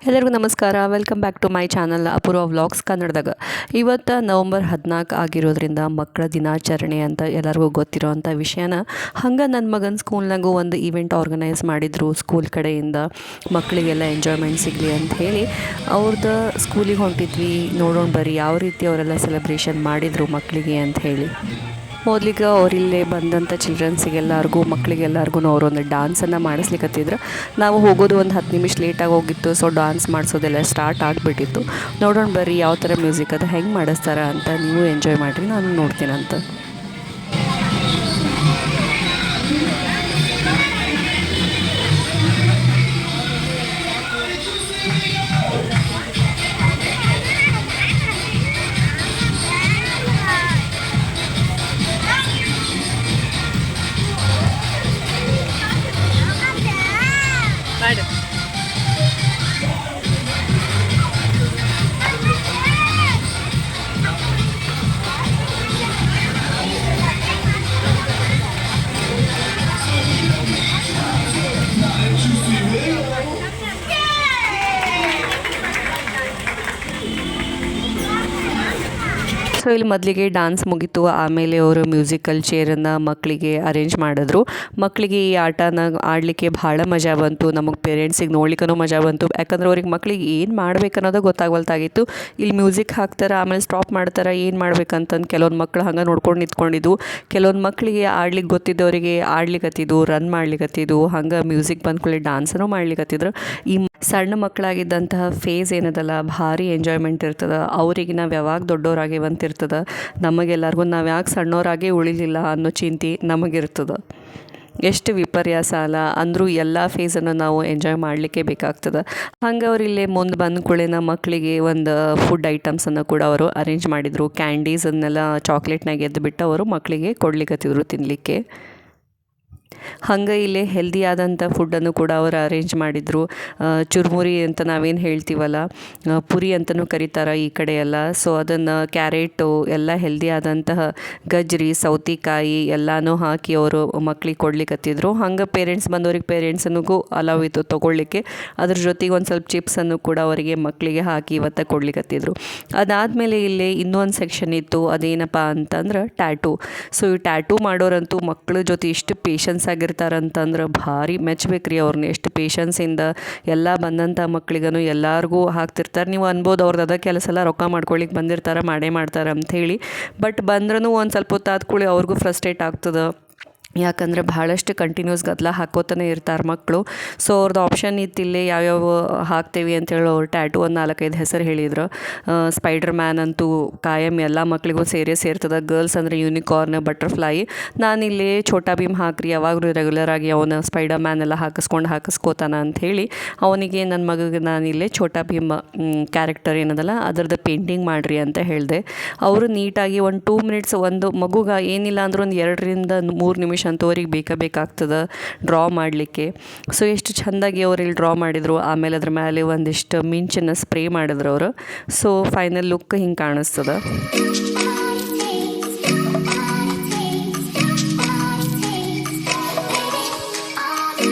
ಎಲ್ಲರಿಗೂ ನಮಸ್ಕಾರ. Welcome back to my channel Apoorva vlogs ಕನ್ನಡದಾಗ. ಇವತ್ತು ನವಂಬರ್ 14 ಆಗಿರೋದ್ರಿಂದ ಮಕ್ಕಳ ದಿನಾಚರಣೆ ಅಂತ ಎಲ್ಲರಿಗೂ ಗೊತ್ತಿರೋವಂಥ ವಿಷಯನ ಹಂಗೆ ನನ್ನ ಮಗನ ಸ್ಕೂಲ್ನಾಗೂ ಒಂದು ಈವೆಂಟ್ ಆರ್ಗನೈಸ್ ಮಾಡಿದರು ಸ್ಕೂಲ್ ಕಡೆಯಿಂದ. ಮಕ್ಕಳಿಗೆಲ್ಲ ಎಂಜಾಯ್ಮೆಂಟ್ ಸಿಗಲಿ ಅಂತ ಹೇಳಿ ಅವ್ರದ್ದು ಸ್ಕೂಲಿಗೆ ಹೊಂಟಿದ್ವಿ. ನೋಡೋಣ ಬರ್ರಿ ಯಾವ ರೀತಿ ಅವರೆಲ್ಲ ಸೆಲೆಬ್ರೇಷನ್ ಮಾಡಿದರು ಮಕ್ಕಳಿಗೆ ಅಂತ ಹೇಳಿ. ಮೊದಲಿಗೆ ಅವರಿಲ್ಲೇ ಬಂದಂಥ ಚಿಲ್ಡ್ರನ್ಸಿಗೆಲ್ಲರಿಗೂ ಮಕ್ಕಳಿಗೆಲ್ಲರಿಗೂ ಅವರೊಂದು ಡ್ಯಾನ್ಸನ್ನು ಮಾಡಿಸ್ಲಿಕ್ಕತ್ತಿದ್ರು. ನಾವು ಹೋಗೋದು ಒಂದು 10 ನಿಮಿಷ ಲೇಟಾಗಿ ಹೋಗಿತ್ತು. ಸೊ ಡ್ಯಾನ್ಸ್ ಮಾಡಿಸೋದೆಲ್ಲ ಸ್ಟಾರ್ಟ್ ಆಗಿಬಿಟ್ಟಿತ್ತು. ನೋಡೋಣ ಬರ್ರಿ ಯಾವ ಥರ ಮ್ಯೂಸಿಕ್ ಅದು ಹೆಂಗೆ ಮಾಡಿಸ್ತಾರ ಅಂತ. ನೀವು ಎಂಜಾಯ್ ಮಾಡಿರಿ, ನಾನು ನೋಡ್ತೀನಂತ. ಸೊ ಇಲ್ಲಿ ಮೊದಲಿಗೆ ಡ್ಯಾನ್ಸ್ ಮುಗೀತು. ಆಮೇಲೆ ಅವರು ಮ್ಯೂಸಿಕಲ್ ಚೇರನ್ನು ಮಕ್ಕಳಿಗೆ ಅರೇಂಜ್ ಮಾಡಿದ್ರು. ಮಕ್ಕಳಿಗೆ ಈ ಆಟನ ಆಡಲಿಕ್ಕೆ ಭಾಳ ಮಜಾ ಬಂತು. ನಮಗೆ ಪೇರೆಂಟ್ಸಿಗೆ ನೋಡ್ಲಿಕ್ಕೂ ಮಜಾ ಬಂತು. ಯಾಕಂದ್ರೆ ಅವ್ರಿಗೆ ಮಕ್ಕಳಿಗೆ ಏನು ಮಾಡ್ಬೇಕನ್ನೋದು ಗೊತ್ತಾಗವಲ್ತಾಗಿತ್ತು. ಇಲ್ಲಿ ಮ್ಯೂಸಿಕ್ ಹಾಕ್ತಾರೆ, ಆಮೇಲೆ ಸ್ಟಾಪ್ ಮಾಡ್ತಾರೆ, ಏನು ಮಾಡ್ಬೇಕಂತಂದು ಕೆಲವೊಂದು ಮಕ್ಕಳು ಹಂಗೆ ನೋಡ್ಕೊಂಡು ನಿಂತ್ಕೊಂಡಿದ್ದು. ಕೆಲವೊಂದು ಮಕ್ಕಳಿಗೆ ಆಡ್ಲಿಕ್ಕೆ ಗೊತ್ತಿದ್ದವರಿಗೆ ಆಡ್ಲಿಕ್ಕತ್ತಿದ್ದು, ರನ್ ಮಾಡ್ಲಿಕ್ಕತ್ತಿದ್ದು, ಹಂಗೆ ಮ್ಯೂಸಿಕ್ ಬಂದ್ಕೊಳ್ಳಿ ಡ್ಯಾನ್ಸನ್ನು ಮಾಡ್ಲಿಕ್ಕತ್ತಿದ್ರು. ಈ ಸಣ್ಣ ಮಕ್ಕಳಾಗಿದ್ದಂತಹ ಫೇಸ್ ಏನದಲ್ಲ ಭಾರಿ ಎಂಜಾಯ್ಮೆಂಟ್ ಇರ್ತದೆ. ಅವ್ರಿಗೆ ನಾವು ಯಾವಾಗ ದೊಡ್ಡವರಾಗೇವಂತಿರ್ತದೆ, ನಮಗೆಲ್ಲರಿಗೂ ನಾವು ಯಾಕೆ ಸಣ್ಣವರಾಗೇ ಉಳಿಲಿಲ್ಲ ಅನ್ನೋ ಚಿಂತೆ ನಮಗಿರ್ತದೆ. ಎಷ್ಟು ವಿಪರ್ಯಾಸ ಅಲ್ಲ ಅಂದರೂ ಎಲ್ಲ ಫೇಸನ್ನು ನಾವು ಎಂಜಾಯ್ ಮಾಡಲಿಕ್ಕೆ ಬೇಕಾಗ್ತದೆ. ಹಂಗೆ ಅವ್ರು ಇಲ್ಲೇ ಮುಂದೆ ಬಂದ ಕೂಡಲೇ ಮಕ್ಕಳಿಗೆ ಒಂದು ಫುಡ್ ಐಟಮ್ಸನ್ನು ಕೂಡ ಅವರು ಅರೇಂಜ್ ಮಾಡಿದರು. ಕ್ಯಾಂಡೀಸನ್ನೆಲ್ಲ ಚಾಕ್ಲೇಟ್ನಾಗ ಎದ್ದುಬಿಟ್ಟು ಅವರು ಮಕ್ಕಳಿಗೆ ಕೊಡ್ಲಿಕ್ಕತ್ತಿದ್ರು ತಿನ್ನಲಿಕ್ಕೆ. ಹಂಗೆ ಇಲ್ಲೇ ಹೆಲ್ದಿ ಆದಂಥ ಫುಡ್ಡನ್ನು ಕೂಡ ಅವರು ಅರೇಂಜ್ ಮಾಡಿದರು. ಚುರುಮುರಿ ಅಂತ ನಾವೇನು ಹೇಳ್ತೀವಲ್ಲ, ಪುರಿ ಅಂತಲೂ ಕರೀತಾರೆ ಈ ಕಡೆ ಎಲ್ಲ. ಸೊ ಅದನ್ನು ಕ್ಯಾರೆಟು ಎಲ್ಲ ಹೆಲ್ದಿ ಆದಂತಹ ಗಜ್ರಿ, ಸೌತೆಕಾಯಿ ಎಲ್ಲನೂ ಹಾಕಿ ಅವರು ಮಕ್ಳಿಗೆ ಕೊಡ್ಲಿಕ್ಕತ್ತಿದ್ರು. ಹಂಗೆ ಪೇರೆಂಟ್ಸ್ ಬಂದವ್ರಿಗೆ ಪೇರೆಂಟ್ಸನಿಗೂ ಅಲೌ ಇತ್ತು ತೊಗೊಳ್ಲಿಕ್ಕೆ. ಅದ್ರ ಜೊತೆಗೆ ಒಂದು ಸ್ವಲ್ಪ ಚಿಪ್ಸನ್ನು ಕೂಡ ಅವರಿಗೆ ಮಕ್ಕಳಿಗೆ ಹಾಕಿ ಇವತ್ತು ಕೊಡ್ಲಿಕ್ಕತ್ತಿದ್ರು. ಅದಾದಮೇಲೆ ಇಲ್ಲೇ ಇನ್ನೊಂದು ಸೆಕ್ಷನ್ ಇತ್ತು. ಅದೇನಪ್ಪ ಅಂತಂದ್ರೆ ಟ್ಯಾಟೂ. ಸೊ ಈ ಟ್ಯಾಟೂ ಮಾಡೋರಂತೂ ಮಕ್ಕಳ ಜೊತೆ ಇಷ್ಟು ಪೇಷನ್ಸ್ ಆಗಿರ್ತಾರಂತಂದ್ರೆ ಭಾರಿ ಮೆಚ್ಚಬೇಕ್ರಿ ಅವ್ರನ್ನ. ಎಷ್ಟು ಪೇಷನ್ಸಿಂದ ಎಲ್ಲ ಬಂದಂಥ ಮಕ್ಳಿಗೂ ಎಲ್ಲರಿಗೂ ಹಾಕ್ತಿರ್ತಾರೆ. ನೀವು ಅನ್ಬೋದು ಅವ್ರದ್ದು ಅದ ಕೆಲಸ ಎಲ್ಲ ರೊಕ್ಕ ಮಾಡ್ಕೊಳ್ಳಿಕ್ಕೆ ಬಂದಿರ್ತಾರೆ, ಮಾಡೇ ಮಾಡ್ತಾರೆ ಅಂಥೇಳಿ. ಬಟ್ ಬಂದ್ರೂ ಒಂದು ಸ್ವಲ್ಪ ಹೊತ್ತು ಆದ್ಕೂಳೆ ಅವ್ರಿಗೂ ಫ್ರಸ್ಟ್ರೇಟ್ ಆಗ್ತದೆ. ಯಾಕಂದರೆ ಭಾಳಷ್ಟು ಕಂಟಿನ್ಯೂಸ್ ಗದ್ದಲ ಹಾಕೋತಾನೆ ಇರ್ತಾರೆ ಮಕ್ಕಳು. ಸೊ ಅವ್ರದ್ದು ಆಪ್ಷನ್ ಇತ್ತಿಲ್ಲೇ ಯಾವ್ಯಾವ ಹಾಕ್ತೇವೆ ಅಂತೇಳಿ ಅವ್ರು ಟ್ಯಾಟೂ ಒಂದು 4-5 ಹೆಸರು ಹೇಳಿದ್ರು. ಸ್ಪೈಡರ್ ಮ್ಯಾನ್ ಅಂತೂ ಕಾಯಂ ಎಲ್ಲ ಮಕ್ಳಿಗೂ ಸೇರ್ತದೆ. ಗರ್ಲ್ಸ್ ಅಂದರೆ ಯೂನಿಕಾರ್ನ್, ಬಟರ್ಫ್ಲೈ. ನಾನಿಲ್ಲಿ ಛೋಟಾ ಭೀಮ್ ಹಾಕ್ರಿ, ಯಾವಾಗಲೂ ರೆಗ್ಯುಲರಾಗಿ ಅವನು ಸ್ಪೈಡರ್ ಮ್ಯಾನ್ ಎಲ್ಲ ಹಾಕಿಸ್ಕೋತಾನ ಅಂಥೇಳಿ ಅವನಿಗೆ ನನ್ನ ಮಗಗೆ ನಾನಿಲ್ಲೇ ಛೋಟಾ ಭೀಮ್ ಕ್ಯಾರೆಕ್ಟರ್ ಏನದಲ್ಲ ಅದರದ್ದು ಪೇಂಟಿಂಗ್ ಮಾಡಿರಿ ಅಂತ ಹೇಳಿದೆ. ಅವರು ನೀಟಾಗಿ ಒಂದು 2 ಮಿನಿಟ್ಸ್ ಒಂದು ಮಗುಗೆ ಏನಿಲ್ಲ ಅಂದ್ರೆ ಒಂದು 2-3 ನಿಮಿಷ ಅಂತವ್ರಿಗೆ ಬೇಕಾಗ್ತದೆ ಡ್ರಾ ಮಾಡಲಿಕ್ಕೆ. ಸೊ ಎಷ್ಟು ಚೆಂದಾಗಿ ಅವ್ರು ಇಲ್ಲಿ ಡ್ರಾ ಮಾಡಿದರು. ಆಮೇಲೆ ಅದ್ರ ಮೇಲೆ ಒಂದಿಷ್ಟು ಮಿಂಚನ್ನು ಸ್ಪ್ರೇ ಮಾಡಿದ್ರು ಅವರು. ಸೊ ಫೈನಲ್ ಲುಕ್ ಹಿಂಗೆ ಕಾಣಿಸ್ತದೆ.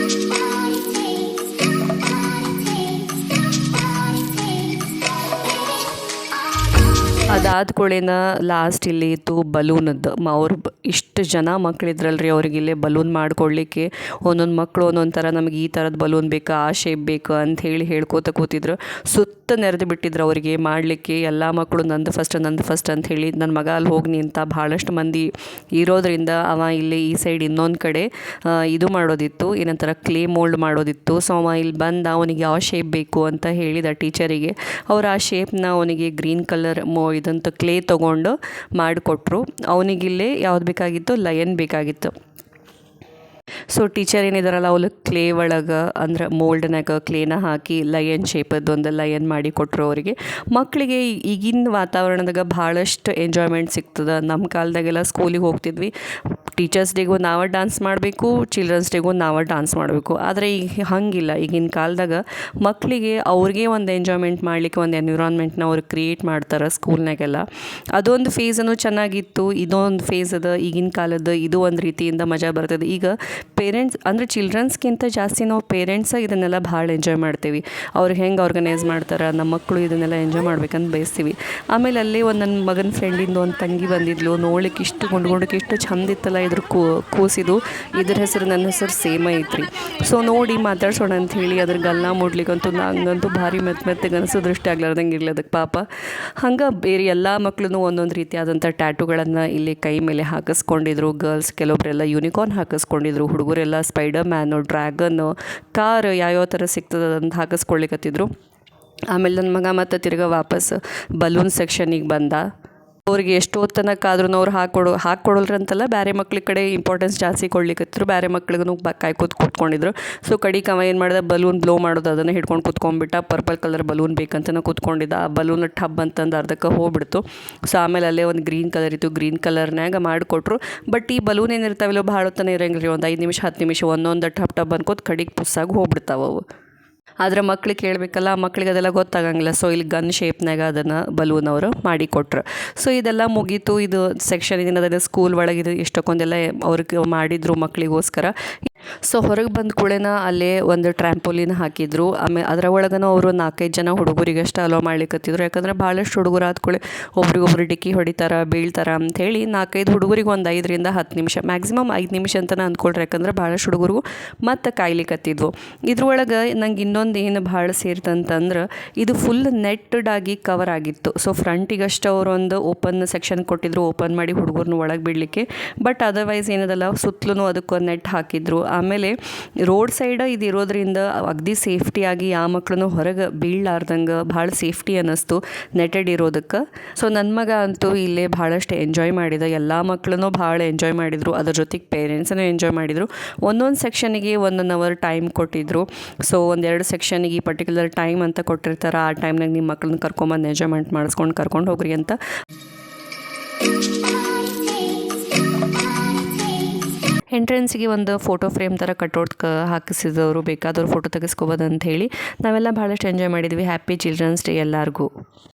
ಅದಾದ ಕೂಡಲೇನ ಲಾಸ್ಟ್ ಇಲ್ಲಿ ಇತ್ತು ಬಲೂನದ್ದು. ಅವ್ರು ಇಷ್ಟು ಜನ ಮಕ್ಕಳಿದ್ರಲ್ರಿ, ಅವ್ರಿಗೆ ಇಲ್ಲೇ ಬಲೂನ್ ಮಾಡಿಕೊಡ್ಲಿಕ್ಕೆ ಒಂದೊಂದು ಮಕ್ಕಳು ಒಂದೊಂದು ಥರ ನಮಗೆ ಈ ಥರದ್ದು ಬಲೂನ್ ಬೇಕಾ, ಆ ಶೇಪ್ ಬೇಕು ಅಂಥೇಳಿ ಹೇಳ್ಕೋತ ಕೂತಿದ್ರು. ಸುತ್ತ ನೆರೆದು ಬಿಟ್ಟಿದ್ರು ಅವರಿಗೆ ಮಾಡಲಿಕ್ಕೆ. ಎಲ್ಲ ಮಕ್ಕಳು ನಂದು ಫಸ್ಟ್ ಅಂಥೇಳಿ. ನನ್ನ ಮಗ ಅಲ್ಲಿ ಹೋಗಿ ನಿಂತ. ಭಾಳಷ್ಟು ಮಂದಿ ಇರೋದ್ರಿಂದ ಅವ ಇಲ್ಲಿ ಈ ಸೈಡ್ ಇನ್ನೊಂದು ಕಡೆ ಇದು ಮಾಡೋದಿತ್ತು, ಏನಂತಾರೆ ಕ್ಲೇ ಮೋಲ್ಡ್ ಮಾಡೋದಿತ್ತು. ಸೊ ಅವ ಇಲ್ಲಿ ಬಂದು ಅವನಿಗೆ ಯಾವ ಶೇಪ್ ಬೇಕು ಅಂತ ಹೇಳಿದ ಟೀಚರಿಗೆ. ಅವ್ರು ಆ ಶೇಪ್ನ ಅವನಿಗೆ ಗ್ರೀನ್ ಕಲರ್ ಇದಂತ ಕ್ಲೇ ತೊಗೊಂಡು ಮಾಡಿಕೊಟ್ರು. ಅವನಿಗಿಲ್ಲೇ ಯಾವ್ದು ಬೇಕಾಗಿತ್ತು, ಲಯನ್ ಬೇಕಾಗಿತ್ತು. ಸೊ ಟೀಚರ್ ಏನಿದಾರಲ್ಲ ಅವ್ರು ಕ್ಲೇ ಒಳಗೆ ಅಂದ್ರೆ ಮೋಲ್ಡ್ನಾಗ ಕ್ಲೇನ ಹಾಕಿ ಲಯನ್ ಶೇಪದ್ದು ಒಂದು ಲಯನ್ ಮಾಡಿ ಕೊಟ್ಟರು ಅವರಿಗೆ. ಮಕ್ಕಳಿಗೆ ಈಗಿನ ವಾತಾವರಣದಾಗ ಭಾಳಷ್ಟು ಎಂಜಾಯ್ಮೆಂಟ್ ಸಿಗ್ತದೆ. ನಮ್ಮ ಕಾಲದಾಗೆಲ್ಲ ಸ್ಕೂಲಿಗೆ ಹೋಗ್ತಿದ್ವಿ, ಟೀಚರ್ಸ್ ಡೇಗೂ ನಾವು ಡ್ಯಾನ್ಸ್ ಮಾಡಬೇಕು, ಚಿಲ್ಡ್ರನ್ಸ್ ಡೇಗೂ ನಾವು ಡ್ಯಾನ್ಸ್ ಮಾಡಬೇಕು. ಆದರೆ ಈಗ ಹಾಗಿಲ್ಲ. ಈಗಿನ ಕಾಲದಾಗ ಮಕ್ಕಳಿಗೆ ಅವ್ರಿಗೆ ಒಂದು ಎಂಜಾಯ್ಮೆಂಟ್ ಮಾಡಲಿಕ್ಕೆ ಒಂದು ಎನ್ವಿರಾನ್ಮೆಂಟ್ನ ಅವ್ರು ಕ್ರಿಯೇಟ್ ಮಾಡ್ತಾರೆ ಸ್ಕೂಲ್ನಾಗೆಲ್ಲ. ಅದೊಂದು ಫೇಸನ್ನು ಚೆನ್ನಾಗಿತ್ತು. ಇದೊಂದು ಫೇಸ್ ಅದ ಈಗಿನ ಕಾಲದ್ದು. ಇದು ಒಂದು ರೀತಿಯಿಂದ ಮಜಾ ಬರ್ತದೆ. ಈಗ ಪೇರೆಂಟ್ಸ್ ಅಂದರೆ ಚಿಲ್ಡ್ರನ್ಸ್ಗಿಂತ ಜಾಸ್ತಿ ನಾವು ಪೇರೆಂಟ್ಸ ಇದನ್ನೆಲ್ಲ ಭಾಳ ಎಂಜಾಯ್ ಮಾಡ್ತೀವಿ. ಅವ್ರು ಹೆಂಗೆ ಆರ್ಗನೈಸ್ ಮಾಡ್ತಾರೆ, ನಮ್ಮ ಮಕ್ಕಳು ಇದನ್ನೆಲ್ಲ ಎಂಜಾಯ್ ಮಾಡ್ಬೇಕಂತ ಬಯಸ್ತೀವಿ. ಆಮೇಲೆ ಅಲ್ಲೇ ಒಂದು ನನ್ನ ಮಗನ ಫ್ರೆಂಡಿಂದು ಒಂದು ತಂಗಿ ಬಂದಿದ್ಲು, ನೋಡ್ಲಿಕ್ಕೆ ಇಷ್ಟು ಗುಂಡ್ಗುಂಡಕ್ಕೆ ಇಷ್ಟು ಚಂದ ಇತ್ತಲ್ಲ ಇದ್ರ ಕೂಸಿದು. ಇದ್ರ ಹೆಸರು ನನ್ನ ಹೆಸರು ಸೇಮ ಐತ್ರಿ. ಸೊ ನೋಡಿ ಮಾತಾಡ್ಸೋಣ ಅಂತ ಹೇಳಿ ಅದ್ರ ಗಲ್ಲ ಮುಡ್ಲಿಕ್ಕಂತೂ ನಂಗಂತೂ ಭಾರಿ ಮೆತ್ತಗೆ ಅನಿಸೋ ದೃಷ್ಟಿ ಆಗ್ಲಾರ್ದಂಗೆ ಇರ್ಲದಕ್ಕೆ ಪಾಪ. ಹಂಗೆ ಬೇರೆ ಎಲ್ಲ ಮಕ್ಕಳು ಒಂದೊಂದು ರೀತಿಯಾದಂಥ ಟ್ಯಾಟುಗಳನ್ನು ಇಲ್ಲಿ ಕೈ ಮೇಲೆ ಹಾಕಿಸ್ಕೊಂಡಿದ್ರು. ಗರ್ಲ್ಸ್ ಕೆಲವೊಬ್ಬರೆಲ್ಲ ಯೂನಿಕಾರ್ನ್ ಹಾಕಿಸ್ಕೊಂಡಿದ್ರು, ಹುಡುಗರೆಲ್ಲ ಸ್ಪೈಡರ್ ಮ್ಯಾನು, ಡ್ರ್ಯಾಗನ್ನು, ಕಾರ್ ಯಾವ್ಯಾವ ಥರ ಸಿಗ್ತದೆ ಅಂತ ಹಾಕಿಸ್ಕೊಳ್ಲಿಕತ್ತಿದ್ರು. ಆಮೇಲೆ ನನ್ನ ಮಗ ಮತ್ತು ತಿರ್ಗಾ ವಾಪಸ್ ಬಲೂನ್ ಸೆಕ್ಷನಿಗೆ ಬಂದ. ಅವ್ರಿಗೆ ಎಷ್ಟು ಹೊತ್ತನಕ್ಕಾದ್ರೂ ಅವ್ರು ಹಾಕ್ಕೊಡಲ್ರಂತಲ್ಲ, ಬೇರೆ ಮಕ್ಳಿಗೆ ಕಡೆ ಇಂಪಾರ್ಟೆನ್ಸ್ ಜಾಸ್ತಿ ಕೊಡ್ಲಿಕ್ಕತ್ತಿದ್ರು. ಬೇರೆ ಮಕ್ಳಿಗೂ ಕಾಯ್ಕೋತ ಕೂತ್ಕೊಂಡಿದ್ರು. ಸೊ ಕಡಿಗೆ ಅವ ಏನು ಮಾಡಿದ, ಬಲೂನ್ ಬ್ಲೋ ಮಾಡೋದು ಅದನ್ನು ಹಿಡ್ಕೊಂಡು ಕೂತ್ಕೊಂಡ್ಬಿಟ್ಟ. ಪರ್ಪಲ್ ಕಲರ್ ಬಲೂನ್ ಬೇಕಂತನ ಕೂತ್ಕೊಂಡಿದ್ದ. ಆ ಬಲೂನ್ ಟಬ್ ಅಂತಂದು ಅರ್ಧಕ್ಕೆ ಹೋಗ್ಬಿಡ್ತು. ಸೊ ಆಮೇಲೆ ಅಲ್ಲೇ ಒಂದು ಗ್ರೀನ್ ಕಲರ್ ಇತ್ತು, ಗ್ರೀನ್ ಕಲರ್ನಾಗ ಮಾಡಿಕೊಟ್ರು. ಬಟ್ ಈ ಬಲೂನ್ ಏನಿರ್ತಾವಿಲ್ಲೋ ಭಾಳ ಹೊತ್ತನೇ ಇರಂಗಿಲ್ಲ, ಒಂದು 5 ನಿಮಿಷ 10 ನಿಮಿಷ ಒಂದೊಂದು ಟಬ್ ಅನ್ಕೋತ ಕಡಿಗೆ ಪುಸ್ಸಾಗಿ ಹೋಗ್ಬಿಡ್ತಾವೆ ಅವು. ಆದರೆ ಮಕ್ಳಿಗೆ ಕೇಳಬೇಕಲ್ಲ, ಮಕ್ಳಿಗೆ ಅದೆಲ್ಲ ಗೊತ್ತಾಗಂಗಿಲ್ಲ. ಸೊ ಇಲ್ಲಿ ಗನ್ ಶೇಪ್ನಾಗ ಅದನ್ನು ಬಲೂನ್ ಅವರು ಮಾಡಿಕೊಟ್ರು. ಸೊ ಇದೆಲ್ಲ ಮುಗೀತು. ಇದು ಸೆಕ್ಷನ್ ಇದನ್ನು ಸ್ಕೂಲ್ ಒಳಗೆ ಇದು ಎಷ್ಟೊಂದೆಲ್ಲ ಅವ್ರಿಗೆ ಮಾಡಿದ್ರು ಮಕ್ಕಳಿಗೋಸ್ಕರ. ಸೊ ಹೊರಗೆ ಬಂದ ಕೂಡೇನ ಅಲ್ಲೇ ಒಂದು ಟ್ರ್ಯಾಂಪೋಲಿನ್ ಹಾಕಿದ್ರು. ಆಮೇಲೆ ಅದರ ಒಳಗನೂ ಅವರು 4-5 ಜನ ಹುಡುಗರಿಗಷ್ಟು ಅಲೋ ಮಾಡ್ಲಿಕ್ಕತ್ತಿದ್ರು. ಯಾಕಂದ್ರೆ ಭಾಳಷ್ಟು ಹುಡುಗರು ಆದ್ಕೊಳ್ಳಿ ಒಬ್ರಿಗೊಬ್ರು ಡಿಕ್ಕಿ ಹೊಡಿತಾರೆ, ಬೀಳ್ತಾರೆ ಅಂಥೇಳಿ 4-5 ಹುಡುಗರಿಗೆ ಒಂದು 5ರಿಂದ 10 ನಿಮಿಷ, ಮ್ಯಾಕ್ಸಿಮಮ್ 5 ನಿಮಿಷ ಅಂತಲೇ ಅಂದ್ಕೊಳ್ರಿ. ಯಾಕಂದ್ರೆ ಭಾಳಷ್ಟು ಹುಡುಗರು ಮತ್ತು ಕಾಯ್ಲಿಕ್ಕತ್ತಿದ್ವು. ಇದ್ರೊಳಗೆ ನಂಗೆ ಇನ್ನೊಂದು ಏನು ಭಾಳ ಸೇರ್ತಂತಂದ್ರೆ ಇದು ಫುಲ್ ನೆಟ್ಟಡ್ ಆಗಿ ಕವರ್ ಆಗಿತ್ತು. ಸೊ ಫ್ರಂಟಿಗಷ್ಟು ಅವರೊಂದು ಓಪನ್ ಸೆಕ್ಷನ್ ಕೊಟ್ಟಿದ್ರು, ಓಪನ್ ಮಾಡಿ ಹುಡುಗರನ್ನ ಒಳಗೆ ಬಿಡಲಿಕ್ಕೆ. ಬಟ್ ಅದರ್ವೈಸ್ ಏನದಲ್ಲ ಸುತ್ತಲೂ ಅದಕ್ಕೊಂದು ನೆಟ್ ಹಾಕಿದ್ರು. ಆಮೇಲೆ ರೋಡ್ ಸೈಡ್ ಇದು ಇರೋದ್ರಿಂದ ಅಗದಿ ಸೇಫ್ಟಿಯಾಗಿ ಯಾವ ಮಕ್ಕಳನ್ನು ಹೊರಗೆ ಬೀಳಲಾರ್ದಂಗೆ ಭಾಳ ಸೇಫ್ಟಿ ಅನ್ನಿಸ್ತು ನೆಟೆಡ್ ಇರೋದಕ್ಕೆ. ಸೊ ನನ್ನ ಮಗ ಅಂತೂ ಇಲ್ಲೇ ಭಾಳಷ್ಟು ಎಂಜಾಯ್ ಮಾಡಿದ. ಎಲ್ಲ ಮಕ್ಕಳನ್ನು ಭಾಳ ಎಂಜಾಯ್ ಮಾಡಿದರು. ಅದ್ರ ಜೊತೆಗೆ ಪೇರೆಂಟ್ಸನ್ನು ಎಂಜಾಯ್ ಮಾಡಿದರು. ಒಂದೊಂದು ಸೆಕ್ಷನಿಗೆ 1 ಅವರ್ ಟೈಮ್ ಕೊಟ್ಟಿದ್ದರು. ಸೊ 1-2 ಸೆಕ್ಷನಿಗೆ ಈ ಪರ್ಟಿಕ್ಯುಲರ್ ಟೈಮ್ ಅಂತ ಕೊಟ್ಟಿರ್ತಾರೆ. ಆ ಟೈಮ್ನಾಗ ನಿಮ್ಮ ಮಕ್ಕಳನ್ನ ಕರ್ಕೊಂಬಂದು ಎಂಜಾಯ್ಮೆಂಟ್ ಮಾಡಿಸ್ಕೊಂಡು ಕರ್ಕೊಂಡು ಹೋಗ್ರಿ ಅಂತ. ಎಂಟ್ರೆನ್ಸಿಗೆ ಒಂದು ಫೋಟೋ ಫ್ರೇಮ್ ಥರ ಕಟೌಟ್ ಹಾಕಿಸಿದವರು ಬೇಕಾದವ್ರು ಫೋಟೋ ತೆಗೆಸ್ಕೋಬೋದು ಅಂತ ಹೇಳಿ ನಾವೆಲ್ಲ ಭಾಳಷ್ಟು ಎಂಜಾಯ್ ಮಾಡಿದ್ವಿ. ಹ್ಯಾಪಿ ಚಿಲ್ಡ್ರನ್ಸ್ ಡೇ ಎಲ್ಲರಿಗೂ.